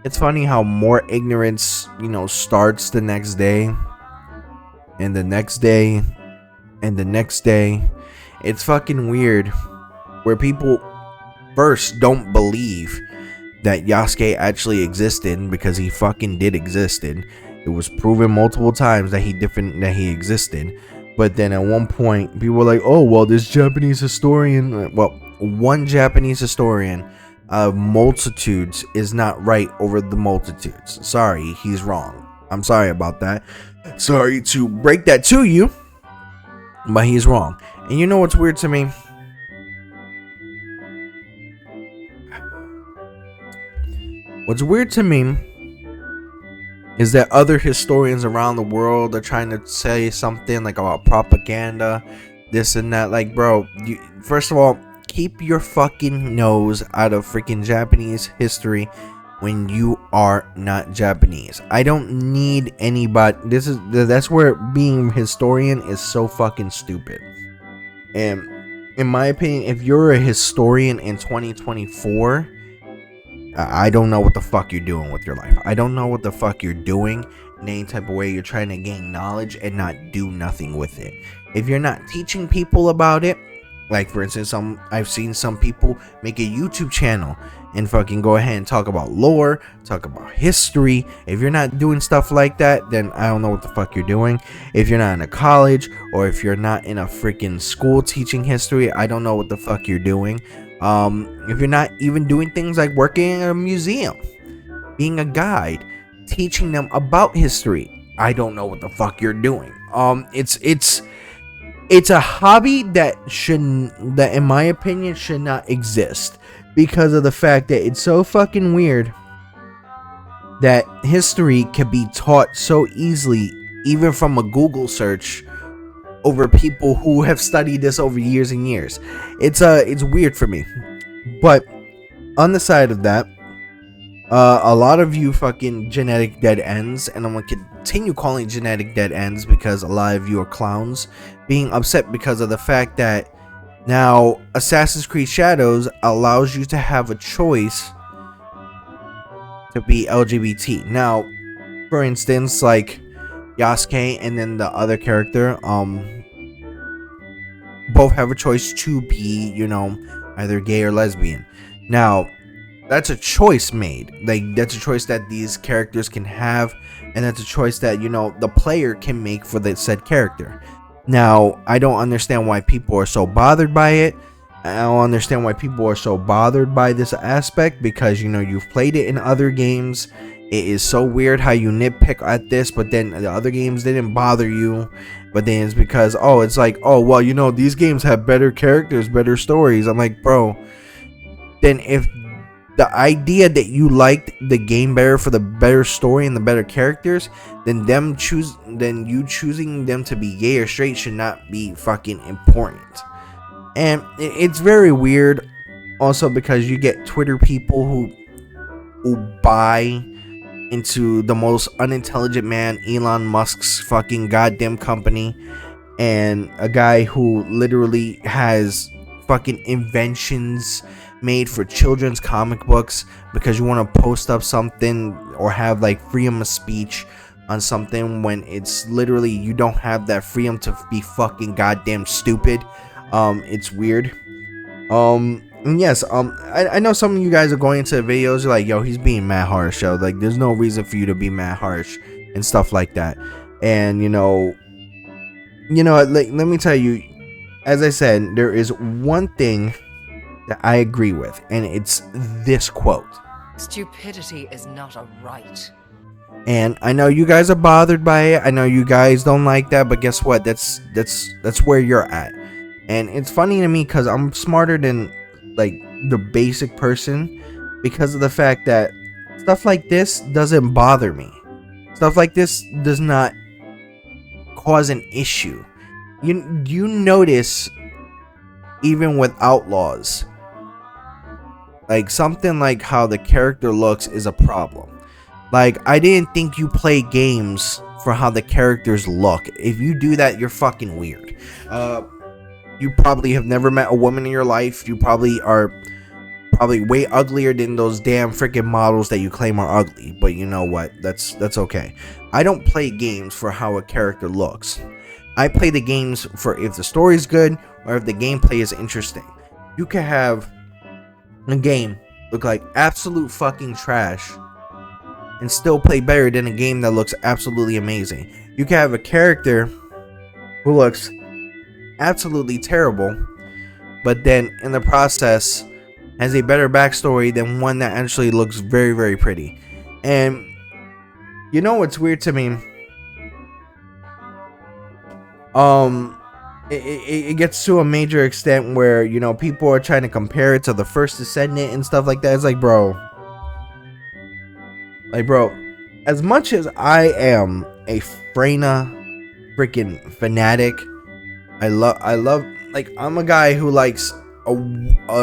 It's funny how more ignorance, starts the next day, and the next day, and the next day. It's fucking weird where people first don't believe that Yasuke actually existed, because he fucking did existed. It was proven multiple times that he existed. But then at one point, people were like, "Oh, well, this Japanese historian, well, one Japanese historian of multitudes is not right over the multitudes. Sorry, he's wrong. I'm sorry about that. Sorry to break that to you, but he's wrong." And you know what's weird to me? What's weird to me is that other historians around the world are trying to say something like about propaganda, this and that. Like, bro, first of all, keep your fucking nose out of freaking Japanese history when you are not Japanese. I don't need anybody. That's where being a historian is so fucking stupid. And in my opinion, if you're a historian in 2024, I don't know what the fuck you're doing with your life. I don't know what the fuck you're doing in any type of way. You're trying to gain knowledge and not do nothing with it. If you're not teaching people about it, like for instance, I've seen some people make a YouTube channel and fucking go ahead and talk about lore, talk about history. If you're not doing stuff like that, then I don't know what the fuck you're doing. If you're not in a college, or if you're not in a freaking school teaching history, I don't know what the fuck you're doing. If you're not even doing things like working in a museum, being a guide, teaching them about history, I don't know what the fuck you're doing. It's a hobby that in my opinion should not exist, because of the fact that it's so fucking weird that history can be taught so easily, even from a Google search, over people who have studied this over years and years. It's weird for me. But on the side of that, a lot of you fucking genetic dead ends, and I'm gonna continue calling genetic dead ends because a lot of you are clowns, being upset because of the fact that now Assassin's Creed Shadows allows you to have a choice to be LGBT. Now, for instance, like Yasuke and then the other character, both have a choice to be, either gay or lesbian. Now, that's a choice made. Like, that's a choice that these characters can have, and that's a choice that, the player can make for the said character. Now, I don't understand why people are so bothered by it. I don't understand why people are so bothered by this aspect, because, you've played it in other games. It is so weird how you nitpick at this, but then the other games didn't bother you. But then it's because, it's like, these games have better characters, better stories. I'm like, bro, then if the idea that you liked the game better for the better story and the better characters, then you choosing them to be gay or straight should not be fucking important. And it's very weird also, because you get Twitter people who buy into the most unintelligent man, Elon Musk's fucking goddamn company, and a guy who literally has fucking inventions made for children's comic books because you want to post up something or have like freedom of speech on something, when it's literally you don't have that freedom to be fucking goddamn stupid. It's weird. And yes, I know some of you guys are going into videos, you're like, yo, he's being mad harsh, yo. Like, there's no reason for you to be mad harsh and stuff like that. And, like, let me tell you, as I said, there is one thing that I agree with, and it's this quote. Stupidity is not a right. And I know you guys are bothered by it. I know you guys don't like that, but guess what? That's where you're at. And it's funny to me because I'm smarter than like the basic person, because of the fact that stuff like this doesn't bother me. Stuff like this does not cause an issue. You notice, even with Outlaws, like something like how the character looks is a problem. Like, I didn't think you play games for how the characters look. If you do that, you're fucking weird. You probably have never met a woman in your life. You probably probably way uglier than those damn freaking models that you claim are ugly. But you know what? That's okay. I don't play games for how a character looks. I play the games for if the story's good or if the gameplay is interesting. You can have a game look like absolute fucking trash and still play better than a game that looks absolutely amazing. You can have a character who looks absolutely terrible, but then in the process has a better backstory than one that actually looks very, very pretty. And you know what's weird to me? It gets to a major extent where, you know, people are trying to compare it to the First Descendant and stuff like that. It's like, bro, as much as I am a Freyna freaking fanatic, I love, like, I'm a guy who likes a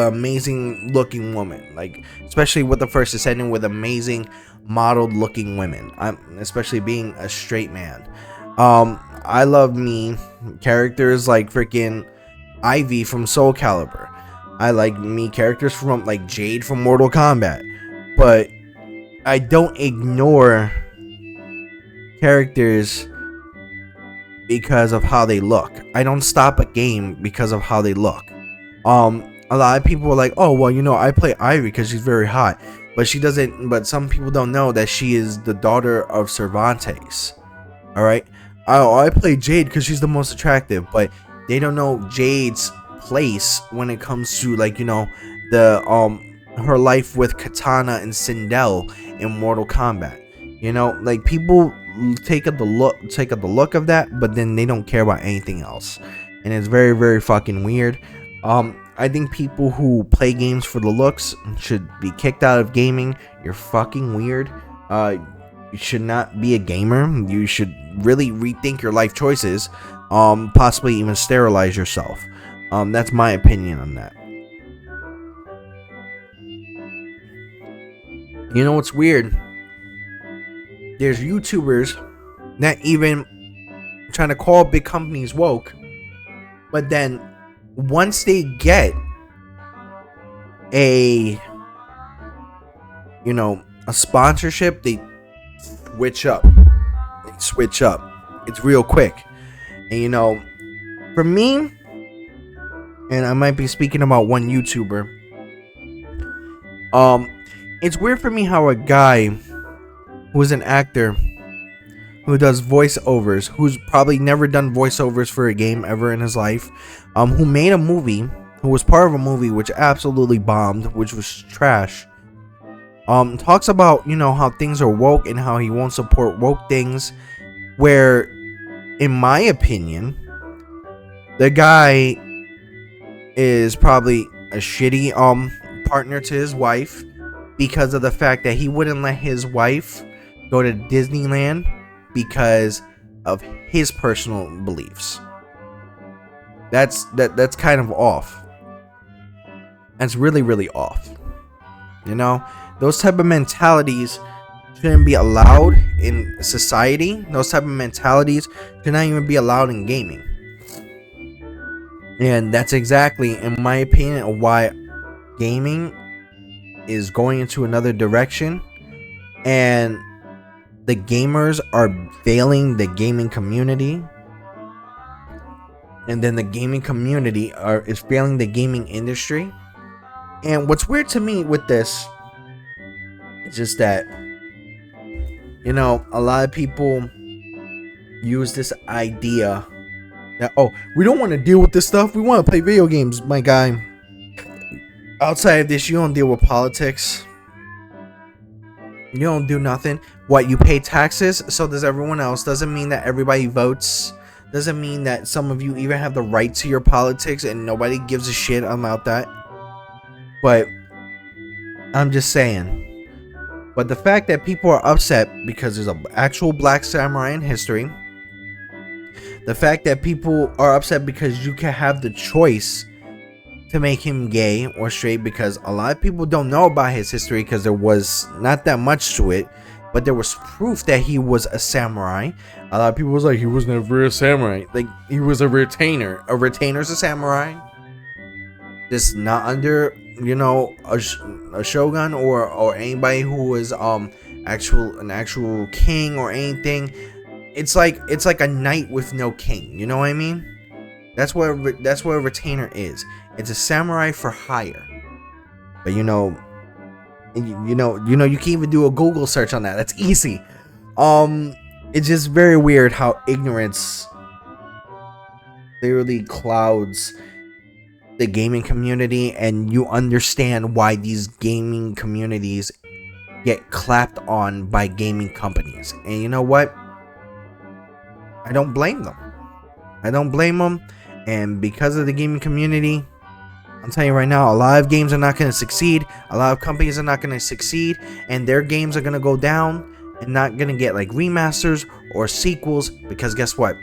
amazing looking woman, like, especially with the First Descendant, with amazing modeled looking women. I'm especially being a straight man. I love me characters like freaking Ivy from Soul Calibur. I like me characters from like Jade from Mortal Kombat. But I don't ignore characters because of how they look. I don't stop a game because of how they look. A lot of people are like, oh, well, you know, I play Ivy because she's very hot. But she doesn't, but some people don't know that she is the daughter of Cervantes. Alright? I play Jade because she's the most attractive, but they don't know Jade's place when it comes to, like, you know, the her life with Katana and Sindel in Mortal Kombat. You know, like, people take up the look of that, but then they don't care about anything else, and it's very, very fucking weird. I think people who play games for the looks should be kicked out of gaming. You're fucking weird. You should not be a gamer. You should really rethink your life choices. Possibly even sterilize yourself. That's my opinion on that. You know what's weird? There's YouTubers that even trying to call big companies woke, but then once they get a, you know, a sponsorship, they switch up. It's real quick. And, you know, for me, and I might be speaking about one YouTuber, it's weird for me how a guy who's an actor, who does voiceovers, who's probably never done voiceovers for a game ever in his life, who made a movie, who was part of a movie which absolutely bombed, which was trash, talks about, you know, how things are woke and how he won't support woke things, where, in my opinion, the guy is probably a shitty partner to his wife, because of the fact that he wouldn't let his wife go to Disneyland because of his personal beliefs. That's kind of off. That's really, really off. You know, those type of mentalities shouldn't be allowed in society. Those type of mentalities should not even be allowed in gaming. And that's exactly, in my opinion, why gaming is going into another direction, and the gamers are failing the gaming community, and then the gaming community is failing the gaming industry. And what's weird to me with this is just that, you know, a lot of people use this idea that, oh, we don't want to deal with this stuff, we want to play video games. My guy, outside of this, you don't deal with politics. You don't do nothing. What, you pay taxes? So does everyone else. Doesn't mean that everybody votes. Doesn't mean that some of you even have the right to your politics and nobody gives a shit about that. But I'm just saying. But the fact that people are upset because there's an actual black samurai in history. The fact that people are upset because you can have the choice to make him gay or straight, because a lot of people don't know about his history because there was not that much to it, but there was proof that he was a samurai. A lot of people was like, he was never a samurai. Like, he was a retainer. A retainer's a samurai. Just not under you know, a shogun or anybody who is an actual king or anything. It's like a knight with no king. You know what I mean? That's what a retainer is. It's a samurai for hire. But you know, you can even do a Google search on that. That's easy. It's just very weird how ignorance literally clouds the gaming community, and you understand why these gaming communities get clapped on by gaming companies. And you know what? I don't blame them. And because of the gaming community, I'm telling you right now, a lot of games are not going to succeed. A lot of companies are not going to succeed, and their games are going to go down and not going to get like remasters or sequels, because guess what?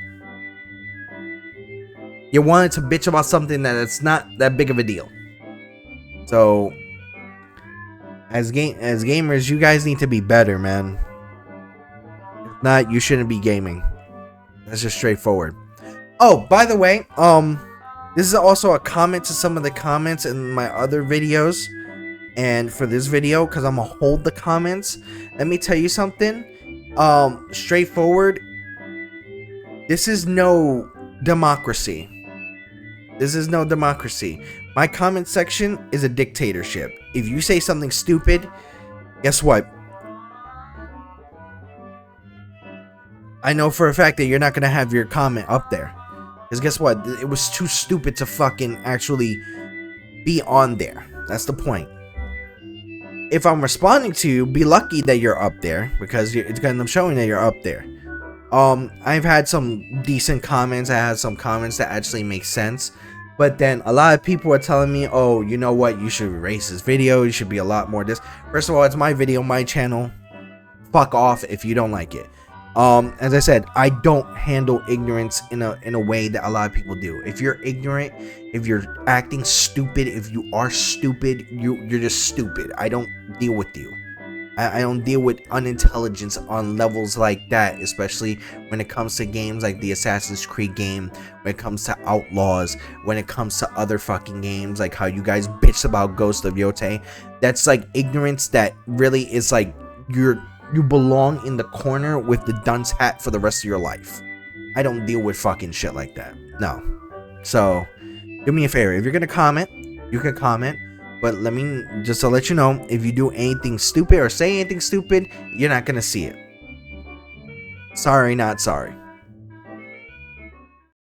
You wanted to bitch about something that it's not that big of a deal. So as gamers, you guys need to be better, man. If not, you shouldn't be gaming. That's just straightforward. Oh, by the way, this is also a comment to some of the comments in my other videos. And for this video, because I'm gonna hold the comments, let me tell you something. Straightforward. This is no democracy. My comment section is a dictatorship. If you say something stupid, guess what? I know for a fact that you're not gonna have your comment up there. Because guess what? It was too stupid to fucking actually be on there. That's the point. If I'm responding to you, be lucky that you're up there, because it's gonna end up showing that you're up there. I've had some decent comments. I had some comments that actually make sense. But then a lot of people are telling me, oh, you know what? You should erase this video. You should be a lot more this. First of all, it's my video, my channel. Fuck off if you don't like it. As I said, I don't handle ignorance in a way that a lot of people do. If you're ignorant, if you're acting stupid, if you are stupid, you're just stupid. I don't deal with you. I don't deal with unintelligence on levels like that, especially when it comes to games like the Assassin's Creed game, when it comes to Outlaws, when it comes to other fucking games, like how you guys bitch about Ghost of Yotei. That's like ignorance that really is like you belong in the corner with the dunce hat for the rest of your life. I don't deal with fucking shit like that. No. So, do me a favor. If you're gonna comment, you can comment. But let me just to let you know, if you do anything stupid or say anything stupid, you're not gonna see it. Sorry, not sorry.